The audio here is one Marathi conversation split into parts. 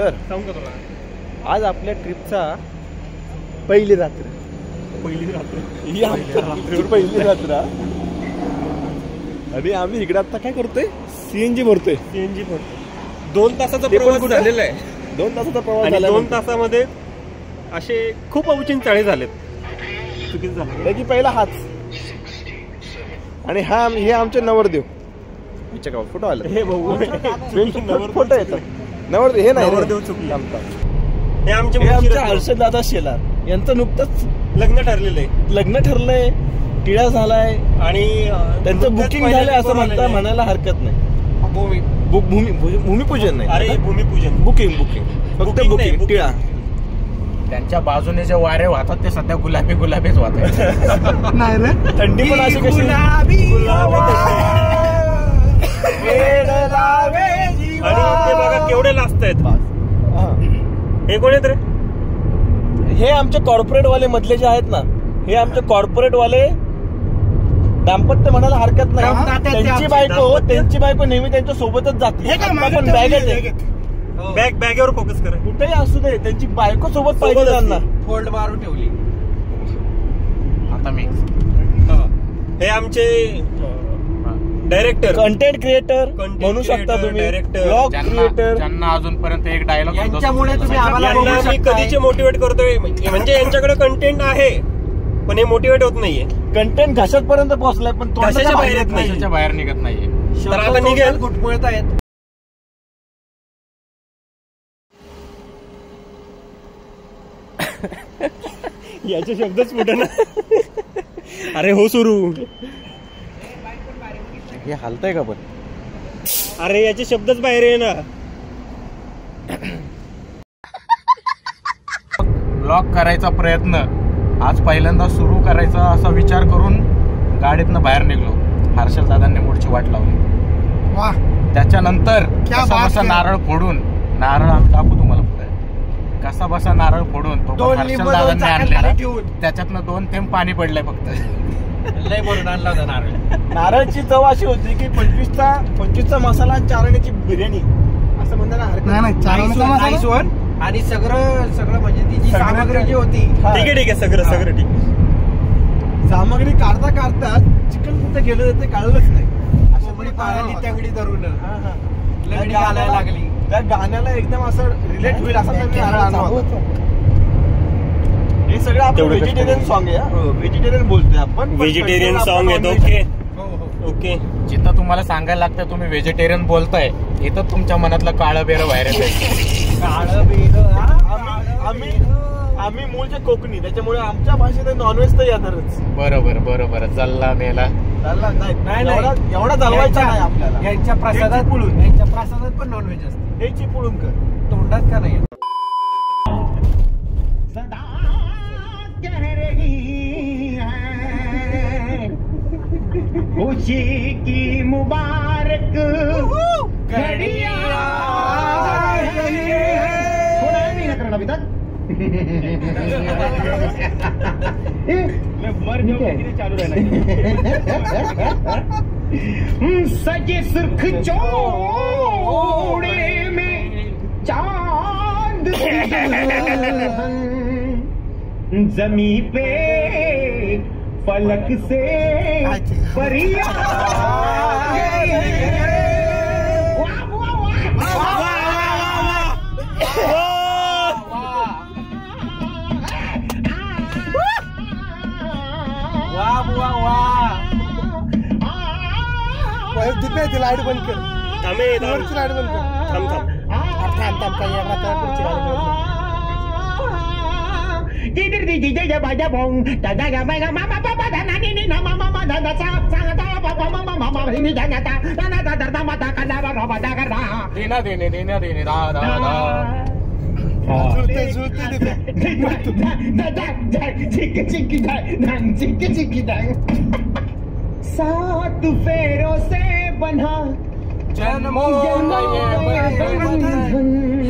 तर सांगू का तुला, आज आपल्या ट्रिपचा पहिली रात्र ही आमच्या पहिली रात्र. आणि आम्ही इकडे आता काय करतोय, सीएनजी भरतोय. 2 तासाचा प्रवास झालेला आहे. 2 तासाचा प्रवास झाला. 2 तासामध्ये असे खूप अवचिन चाळे झालेत. चुकीचं झालं. त्याची पहिला हाच. आणि हे आमचे नवरदेव. फोटो आला हे भाऊ फोटो येतात. नवरदेव हे नाही, नवरदेव चुकले. हे आमचे हर्षद दादा शेलार यांचं नुकतंच लग्न ठरलंय, टिळा झालाय आणि त्यांचं बुकिंग झालंय असं म्हणायला हरकत नाही. भूमिपूजन नाही, अरे भूमिपूजन, बुकिंग फक्त बुकिंग. टिळा त्यांच्या बाजूने जे वारे वाहतात ते सध्या गुलाबीच वाहतात. नाही रे, थंडी पण अशी कशी. आणि ते बघा केवढे लाजतायत. हे कोण आहेत रे? हे आमचे कॉर्पोरेट वाले मधले जे आहेत ना, हे आमचे कॉर्पोरेट वाले दाम्पत्य म्हणायला हरकत नाही. त्यांची बायको नेहमी त्यांच्या सोबतच जाते. पण बॅगेवर फोकस करा. कुठेही असू दे, त्यांची बायको सोबत पाहिजे त्यांना. फोल्ड मारून ठेवली. आता मी हे आमचे डायरेक्टर, कंटेंट क्रिएटर म्हणू शकता तुम्ही, डायरेक्टर, ब्लॉग क्रिएटर. ज्यांना अजूनपर्यंत एक डायलॉग यांच्यामुळे तुम्ही आम्हाला मी कधीचे मोटिवेट करतोय. म्हणजे यांच्याकडे कंटेंट आहे पण हे मोटिवेट होत नाहीये. कंटेंट घशात पर्यंत पोहोचलाय पण घशाच्या बाहेर येत नाही, बाहेर निघत नाहीये. तर आता निघेल. घुटमळत आहेत. याचे शब्दच कुठे ना. अरे हो सुरू. हे हालतंय का पण? अरे याचे शब्दच बाहेर आहे ना. ब्लॉग करायचा प्रयत्न आज पहिल्यांदा सुरू करायचा असा विचार करून गाडीतनं बाहेर निघलो. हर्षल दादांनी मोडची वाट लावली. त्याच्यानंतर कसा नारळ फोडून, नारळ आम्ही दाखवू तुम्हाला पुढे, कसा बसा नारळ फोडून तो हर्षल दादांनी आणलेला. त्याच्यातनं 2 थेंब पाणी पडलंय फक्त. लय भरून आणला होता नारळ. नारळची चव अशी होती की 25चा मसाला आणि 4 आण्याची बिर्याणी असं म्हणताना हरकत नाही. आणि सगळं म्हणजे ती जी सामग्री जी होती. ठीक आहे सगळं ठीक. सामग्री काढता चिकन कुठे गेलं ते कळलंच नाही. अशा बडी पाळाली तंगडी धरून लगडी घालायला लागली. त्या गाण्याला एकदम असं रिलेट होईल असं हे सगळं आपण व्हेजिटेरियन सॉंग आहे. व्हेजिटेरियन बोलतोय आपण, व्हेजिटेरियन सॉंग आहे. ओके. जिथं तुम्हाला सांगायला लागतं तुम्ही व्हेजिटेरियन बोलताय, इथं तुमच्या मनातलं काळं बेरं बाहेर येतंय. काळं बेरं. आम्ही मूळचे कोकणी, त्याच्यामुळे आमच्या भाषेत नॉनव्हेज तर येणारच. बरोबर. जल्ला मेला नाही एवढा चालवायचा नाही आपल्याला. यांच्या प्रसादात पण नॉनव्हेज असते. हे चिपळूण कर तोंडात का नाही. खुशी की मुबारक घड़िया चालू सजे सुर्ख जोड़े में चांद जमी पे फलक से परिया. लाईट बंद कर. लाईट बंद कर. थांब काही सात फेरों से बना जन्मों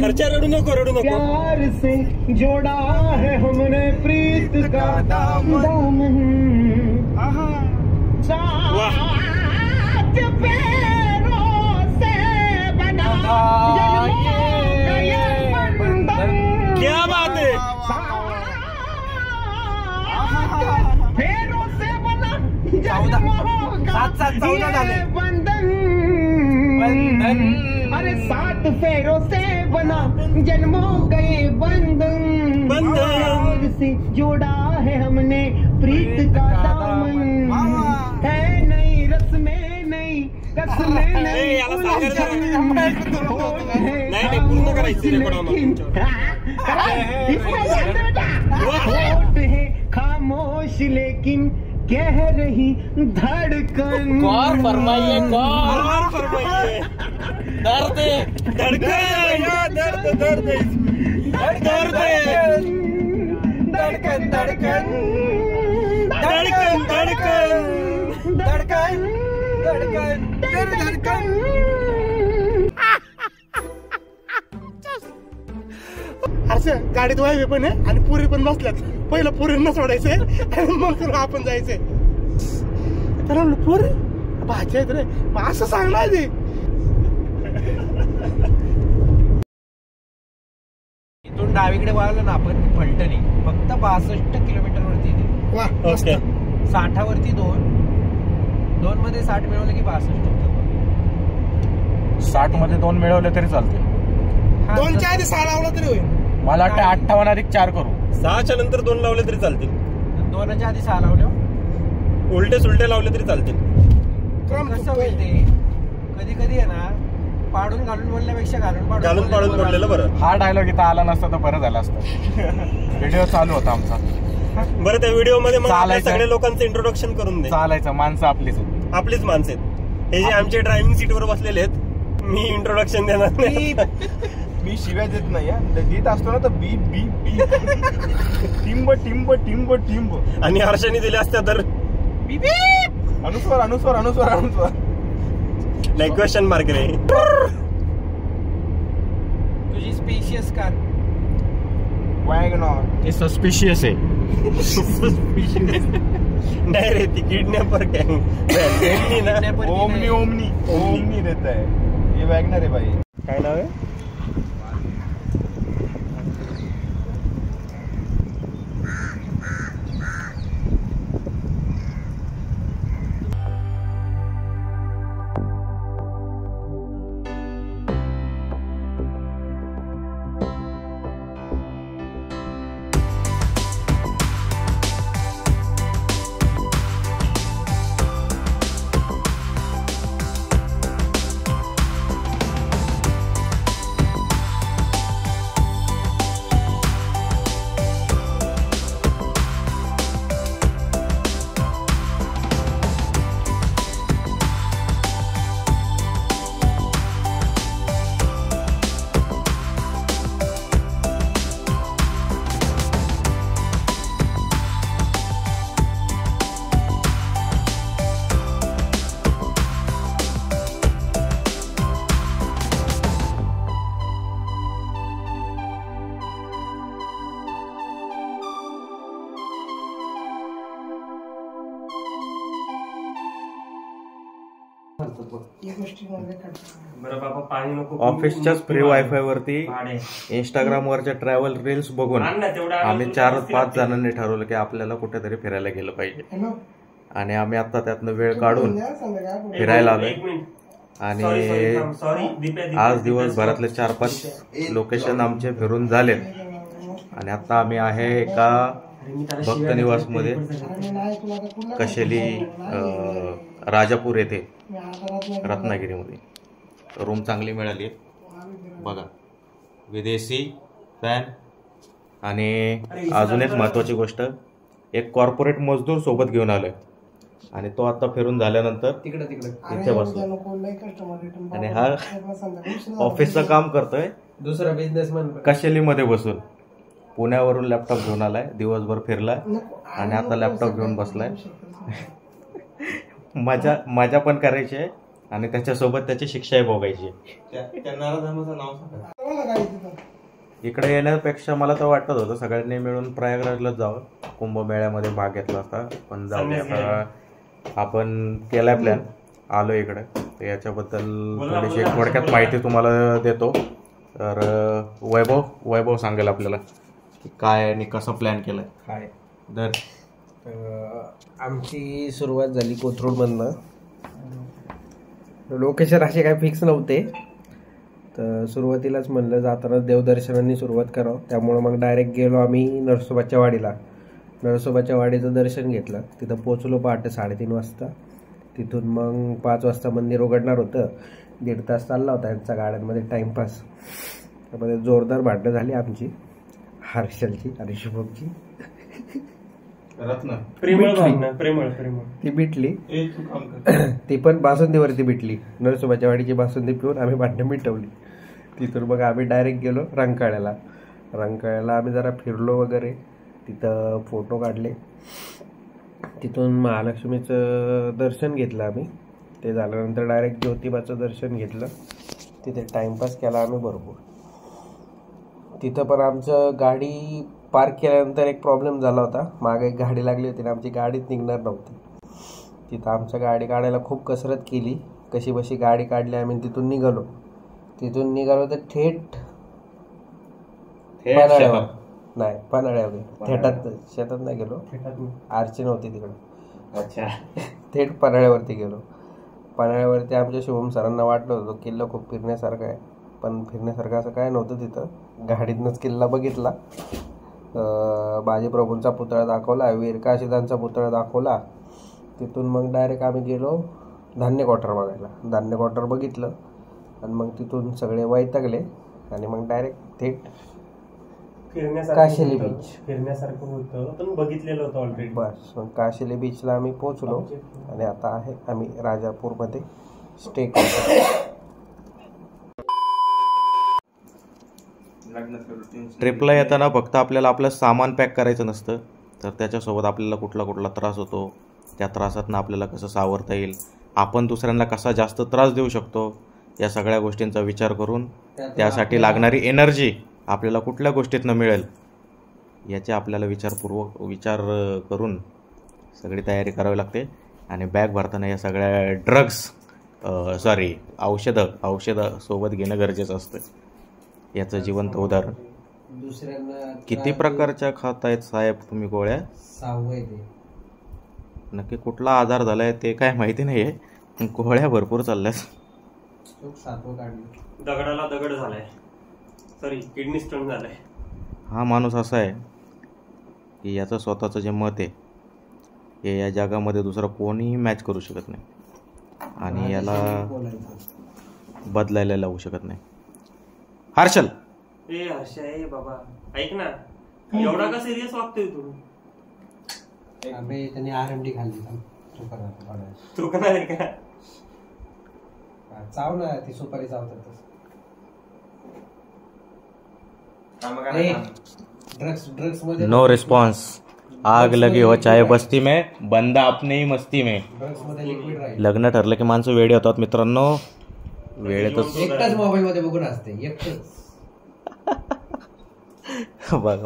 खर्चा रडू नको प्यार से जोड़ा है हमने प्रीत का दामन. सात फेरों से बना जन्मों का ये अरे 7 फेरों से बना जन्मों गए बंधन से जोड़ा है हमने प्रीत का दामन है नई रस्में नई कसमें नई पूर्ण करायचं है खामोश लेकिन कह रही धड़कन गौर फरमाइए गौर फरमाइए दर्द धड़कन दर्द दर्द धड़कन धड़कन धड़कन धड़कन धड़कन धडकन धडकन धड़कन असं गाडीत वायवे पण आहे आणि पुरी पण बसल्यात. पहिलं पुरींना सोडायचंय आणि मग आपण जायचंय. त्याला म्हणलं पुरी भाजी आहेत रे मग असं सांगणार ते. इथून डावीकडे वळालं ना आपण फलटणी फक्त 62 किलोमीटर वरती येते. वा मस्त. 60 वरती 2 मध्ये 60 मिळवलं की 62. 60 मध्ये 2 मिळवले तरी चालते. 2च्या आधी 6 लावला तरी होईल. मला वाटतं 58 अधिक 4 करू. 6च्या नंतर 2 लावले तरी चालतील. 2च्या आधी 6 लावलं उलटे सुलटे लावले तरी चालतील. कसं होईल ते कधी कधी आहे ना पाडून घालून बोलण्यापेक्षा घालून पाडून बोललेलं बरं. हा डायलॉग इथं आला नसता तर बरं झालं असतं. व्हिडिओ चालू होता आमचा. बरं त्या व्हिडिओ मध्ये मग चालायचं. सगळ्या लोकांचं इंट्रोडक्शन करून दे. चालायचं माणसं आपलीच आहेत. आपलीच माणसं आहेत. हे जे आमचे ड्रायव्हिंग सीटवर बसलेले आहेत मी इंट्रोडक्शन देणार नाही. मी शिव्या देत नाही देत असतो ना तर बी बी बी टिंब टिंब टिंब टिंब आणि हर्षाने दिल्या असत्या तर अनुस्वार अनुस्वार अनुस्वार अनुस्वार लाईक क्वेश्चन मार्क रे. तुझी स्पेशियस कार वॅगनॉर हे सस्पिशियस आहे. नाही रे ती किडनॅपर गँग ना. ओमनी ओमनी ओमनी देत आहे. हे वॅगनर आहे भाई. काय नाव आहे. ऑफिसच्याच फ्री वायफाय वरती इंस्टाग्राम वरच्या ट्रॅव्हल रील्स बघून आम्ही 4-5 जणांनी ठरवलं की आपल्याला कुठेतरी फिरायला गेलं पाहिजे. आणि आम्ही आता त्यातनं वेळ काढून फिरायला आलोय. आणि आज दिवसभरातले 4-5 लोकेशन आमचे फिरून झालेत. आणि आता आम्ही आहे एका भक्त निवास मध्ये कशेली राजापूर येथे रत्नागिरीमध्ये. रूम चांगली मिळाली बघा. विदेशी फॅन आणि अजून एक महत्वाची गोष्ट एक कॉर्पोरेट मजदूर सोबत घेऊन आलोय. आणि तो आता फिरून झाल्यानंतर इथे बसलो. आणि हा ऑफिसचं काम करतोय दुसरा बिझनेसमॅन कशेलीमध्ये बसून. पुण्यावरून लॅपटॉप घेऊन आलाय. दिवसभर फिरलाय आणि आता लॅपटॉप घेऊन बसलाय. मजा पण करायची आहे आणि त्याच्यासोबत त्याची शिक्षाही भोगायची. इकडे येण्यापेक्षा मला तर वाटत होतं सगळ्यांनी मिळून प्रयागराजला जावं. कुंभमेळ्यामध्ये भाग घेतला असता. पण जाऊ आता आपण केलाय प्लॅन. आलो इकडे तर याच्याबद्दल थोडीशी थोडक्यात माहिती तुम्हाला देतो. तर वैभव सांगेल आपल्याला की काय आणि कसं प्लॅन केलंय. काय तर आमची सुरुवात झाली कोथरूडमधनं. लोकेशन असे काही फिक्स नव्हते, तर सुरुवातीलाच म्हणलं जाताना देवदर्शनांनी सुरुवात करावं, त्यामुळं मग डायरेक्ट गेलो आम्ही नरसोबाच्या वाडीला. नरसोबाच्या वाडीचं दर्शन घेतलं. तिथं पोचलो पहाटे 3:30 वाजता. तिथून मग 5 वाजता मंदिर उघडणार होतं. 1.5 तास चालला होता यांचा गाड्यांमध्ये टाइमपास. त्यामध्ये जोरदार भांडणं झाली आमची, हर्षलची आणि शुभमची. रत्न ती बिटली, ती पण बासुंदीवरती बिटली. नरसोबाच्या वाडीची बासुंदी पिऊन आम्ही भांडणं मिटवली. तिथून मग आम्ही डायरेक्ट गेलो रंकाळ्याला. रंकाळ्याला आम्ही जरा फिरलो वगैरे, तिथं फोटो काढले. तिथून महालक्ष्मीचं दर्शन घेतलं आम्ही. ते झाल्यानंतर डायरेक्ट ज्योतिबाचं दर्शन घेतलं. तिथे टाइमपास केला आम्ही भरपूर. तिथं पण आमचं गाडी पार्क केल्यानंतर एक प्रॉब्लेम झाला होता. मागे एक गाडी लागली होती आणि आमची गाडीच निघणार नव्हती. तिथं आमच्या गाडी काढायला खूप कसरत केली. कशी बशी गाडी काढली आम्ही. तिथून निघालो तर थेट पन्हाळ्यावर, नाही पन्हाळ्यावर, थेटात शेतात नाही गेलो, आरची नव्हती तिकडं. अच्छा. थेट पन्हाळ्यावरती गेलो. पन्हाळ्यावरती आमच्या शुभम सरांना वाटलं होतं किल्ला खूप फिरण्यासारखा आहे, पण फिरण्यासारखं असं काय नव्हतं तिथं. गाडीतनंच किल्ला बघितला. बाजीप्रभूंचा पुतळा दाखवला, वीर काशीदांचा पुतळा दाखवला. तिथून मग डायरेक्ट आम्ही गेलो धान्य क्वार्टर बघायला. धान्य क्वार्टर बघितलं आणि मग तिथून सगळे वैतागले आणि मग डायरेक्ट थेट काशेली बीच. फिरण्यासारखं होतं पण बघितलेलं होतं ऑलरेडी. बस मग काशेली बीचला आम्ही पोहोचलो आणि आता आहे आम्ही राजापूरमध्ये स्टे करतो. ट्रिपला येताना फक्त आपल्याला आपलं सामान पॅक करायचं नसतं, तर त्याच्यासोबत आपल्याला कुठला त्रास होतो, त्या त्रासातनं आपल्याला कसं सावरता येईल, आपण दुसऱ्यांना कसा जास्त त्रास देऊ शकतो, या सगळ्या गोष्टींचा विचार करून त्यासाठी लागणारी एनर्जी आपल्याला कुठल्या गोष्टीतनं मिळेल याचे आपल्याला विचार करून सगळी तयारी करावी लागते. आणि बॅग भरताना या सगळ्या औषधं सोबत घेणं गरजेचं असतं. याचं जिवंत उदाहरण. दुसऱ्यांना किती प्रकारच्या खात आहेत साहेब तुम्ही गोळ्या? 6 नक्की कुठला आजार झालाय ते काय माहिती नाहीये, गोळ्या भरपूर चालल्यात. 7 काढली. दगडाला दगड झालाय, सॉरी किडनी स्टोन झालाय. हा माणूस असा आहे की याचं स्वतःचं जे मत आहे हे या जगामध्ये दुसरं कोणीही मॅच करू शकत नाही आणि याला बदलायला लावू शकत नाही. हर्षल हर्षय बाबा ऐक ना, एवढा का सिरियस वागतोय तू? त्यांनी RMD खाल्ली तू का नाही का चाव ना, ती सुपारी चावतात. ड्रग्स मध्ये नो रिस्पॉन्स. आग लगी हो चाहे बस्ती में, बंदा अपने ही मस्ती में. ड्रग्स मध्ये लिक्विड राहील. लग्न ठरलं की माणसं वेडे होतात मित्रांनो. वेळेतच एकटाच मोबाईल मध्ये बघून असते, एकटच. बघा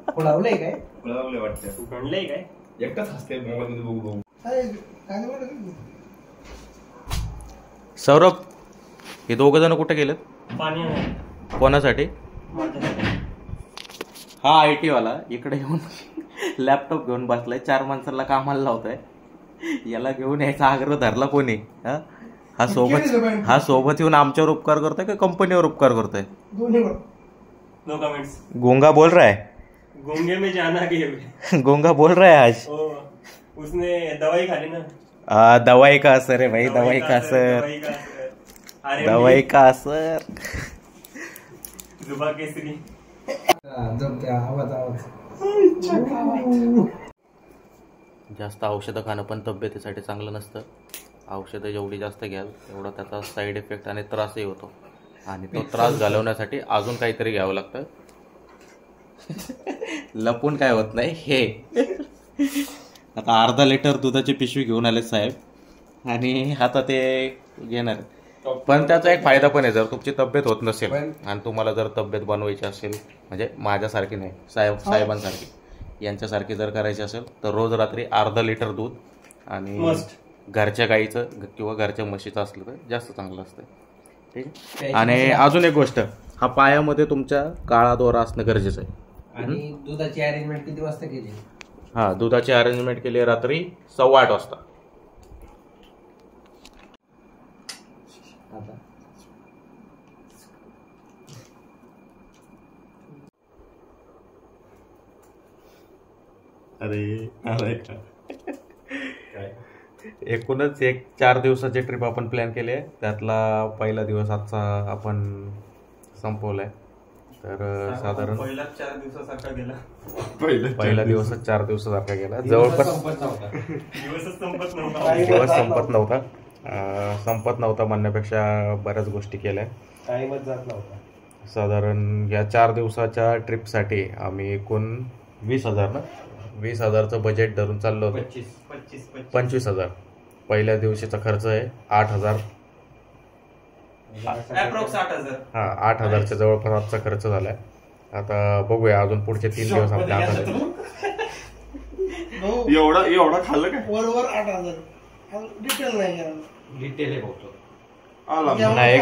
खुळावलंय काय? तू गणलंय काय? एकटाच हसते मोबाईल मध्ये बघू बघू. सौरभ, हे 2 जण कुठे गेलेत? पाणी कोणासाठी? हा IT वाला इकडे येऊन लॅपटॉप घेऊन बसलाय, 4 माणसाला कामाला लावतोय. याला घेऊन यायचा आग्रह धरला कोणी? हा सोबत येऊन आमच्यावर उपकार करतोय का कंपनीवर उपकार करतोय? No comments. गोंगा बोल रहा है. गोंगे में जाना के गोंगा बोल रहा है आज. उसने दवाई खाली ना. दवाई का असर है भाई, दवाई का असर. दवाई का असर. जुबा केसरी. जास्त औषधं खाणं पण तब्येतीसाठी चांगलं नसतं. औषधं जेवढी जास्त घ्याल तेवढा त्याचा साईड इफेक्ट आणि त्रासही होतो, आणि तो त्रास घालवण्यासाठी अजून काहीतरी घ्यावं लागतं. लपून काय होत नाही. हे आता 1/2 लिटर दुधाची पिशवी घेऊन आले साहेब आणि आता ते घेणार. पण त्याचा एक फायदा पण आहे, जर तुमची तब्येत होत नसेल आणि तुम्हाला जर तब्येत बनवायची असेल, म्हणजे माझ्यासारखी नाही, साहेबांसारखी, यांच्यासारखी जर करायची असेल तर रोज रात्री 1/2 लिटर दूध आणि घरच्या गाईचं किंवा घरच्या म्हशीचं असलं तर जास्त चांगलं असतं. ठीक आहे. आणि अजून एक गोष्ट, हा पायामध्ये तुमच्या काळा दोरा असणं गरजेचं आहे. आणि दुधाची अरेंजमेंट किती वाजता केली? हा दुधाची अरेंजमेंट केली आहे रात्री 8:15 वाजता. अरे एकूणच 4 दिवसाची ट्रिप आपण प्लॅन केली आहे. त्यातला पहिला दिवस आजचा आपण संपवलाय. तर साधारण पहिला 4 दिवसासारखा गेला. पहिला दिवसच 4 दिवसासारखा गेला. जवळपास दिवसच संपत दिवस संपत नव्हता म्हणण्यापेक्षा बऱ्याच गोष्टी केल्या. टाइमच जात नव्हता. साधारण या 4 दिवसाच्या ट्रिपसाठी आम्ही एकूण 20,000चं बजेट धरून चाललो होतो. 25,000 पहिल्या दिवशीचा खर्च आहे. 8,000 हा 8,000च्या जवळपास आजचा खर्च झालाय. आता बघूया अजून पुढचे 3 दिवस आपल्या हातात. एवढा खाल्लं काय? वर 8,000 डिटेल नाही घ्या. डिटेल नाही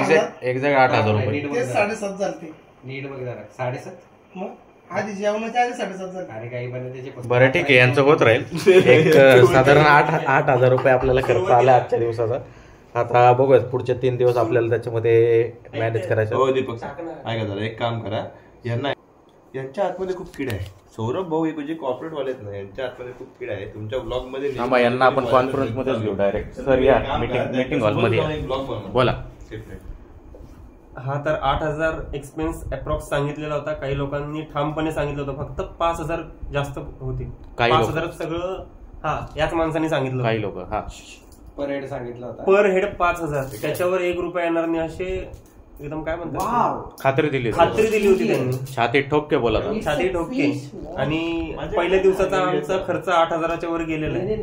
एक्झॅक्ट 8,000 रुपये. 7.5 झाले. नीट बघ जरा 7.5. मग आधी जेवणाच्या आधी 7.5 झाले. अरे काही पण त्याचे बरं ठीक आहे यांचं होत राहील. एक साधारण 8,000 रुपये आपल्याला खर्च आला आजच्या दिवसाचा. आता बघूयात पुढचे 3 दिवस आपल्याला त्याच्यामध्ये मॅनेज करायचं. हो दीपक ऐका जरा एक काम करा. यांच्या आतमध्ये खूप किडा आहे. सौरभ भाऊ एक म्हणजे कॉर्पोरेट वालेच ना, यांच्या आतमध्ये खूप किडा आहे. तुमच्या ब्लॉग मध्ये यांना आपण कॉन्फरन्स मध्येच घेऊ डायरेक्ट. सर या मीटिंग हॉल मध्ये बोला. हा तर 8,000 एक्सपेन्स अप्रॉक्स सांगितलेला होता. काही लोकांनी ठामपणे सांगितलं होतं फक्त 5,000 जास्त होतील. 5,000 सगळं हा याच माणसाने सांगितलं. काही लोक हा पर हेड सांगितलं होतं. पर हेड 5,000 त्याच्यावर 1 रुपया येणार नाही असे एकदम काय म्हणतात खात्री दिली होती त्यांनी. छाती ठोके बोला. छाती ठोके. आणि पहिल्या दिवसाचा आमचा खर्च 8,000च्या वर गेलेला आहे.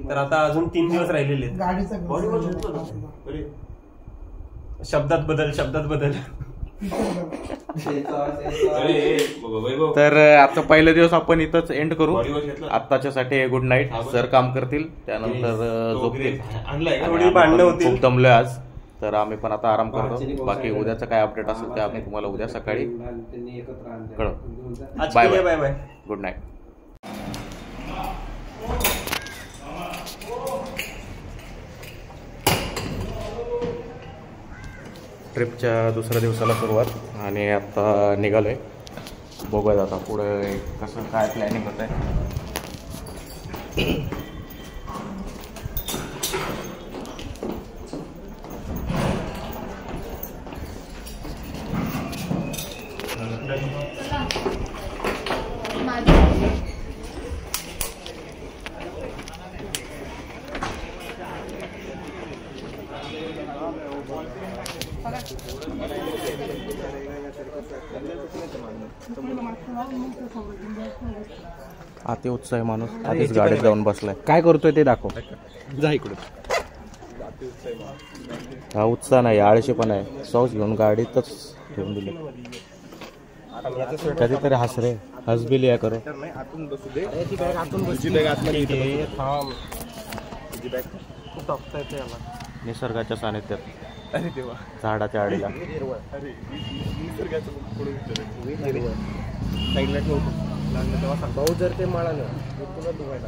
तर आता अजून 3 दिवस राहिलेले आहेत. शब्दात बदल तर आता पहिला दिवस आपण इथंच एंड करू. आत्ताच्यासाठी गुड नाईट. सर काम करतील त्यानंतर झोपतील. थोडी भांडणं होतील. खूप दमलोय आज. तर आम्ही पण आता आराम करतो. बाकी उद्याचं काय अपडेट असेल ते आम्ही तुम्हाला उद्या सकाळी कळवू. Bye bye. Good night. ट्रिपच्या दुसऱ्या दिवसाला सुरुवात आणि आता निघालोय. बघूया आता पुढे कसं काय प्लॅनिंग होत आहे. अति उत्साही माणूस आधीच गाडीत जाऊन बसलाय. काय करतोय ते दाखव. जा इकडे. हा उत्साह नाही आळशी पण आहे. सॉस घेऊन गाडीतच ठेवून दिले. कधीतरी हस रे हसबिल या करो. निसर्गाच्या सानिध्यात झाडाच्या आडीला भाऊ जर ते मिळालं तुला धुवायला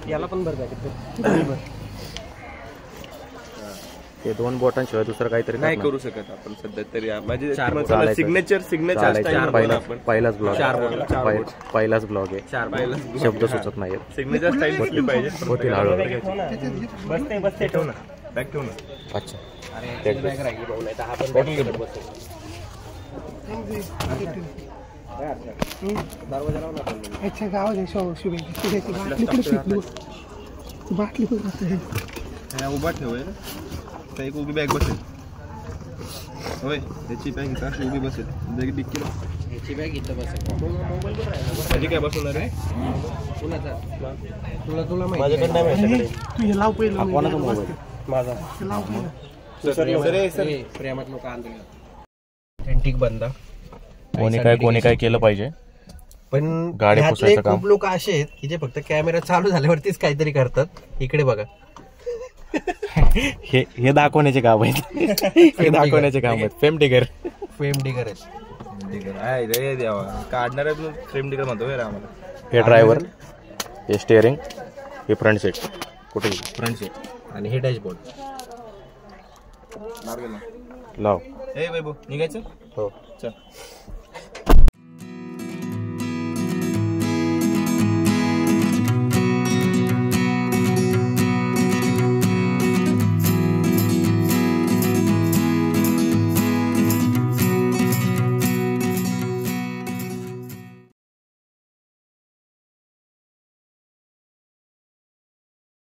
याला पण भर. ते 2 बोटांशिवाय दुसरं काहीतरी नाही करू शकत आपण सध्या तरी. माझे सिग्नेचर पहिलाच ब्लॉग आहे. शब्द सुचत नाही. सिग्नेचर स्टाईल बसली पाहिजे. होतील हळूहळू. बसते ठेव ना. बॅग ठेव ना. अच्छा बाटली उभा ठेवाय ना. एक उभी बॅग बसेल. होय त्याची बॅग अशी उभी बसेल. डिक्कीला याची बॅग इथं बसेल. माझी काय बसवणार आहे. तुला माझ्याकडे नाही माझ्याकडे. तू हे लाव पहिलं. कोणाचा मोबाईल माझा लाव पहिलं. प्रेमात लोक आणले ऑथेंटिक बंदा. कोणी काय केलं पाहिजे. पण गाडी पुसायचं काम. खूप लोक असे आहेत की जे फक्त कॅमेरा चालू झाल्यावरतीच काहीतरी करतात. इकडे बघा. हे दाखवण्याचे काम आहेत. हे दाखवण्याचे काम आहेत. फेम डिगर आहेत. रे देवा काढणार फ्रेम टिकर म्हणतो रे आम्हाला. हे ड्रायव्हर, हे स्टेअरिंग, हे फ्रंट सीट. कुठे फ्रंट सीट आणि हे डॅशबोर्ड. लाव. ए वैभव निघायचं. हो चल.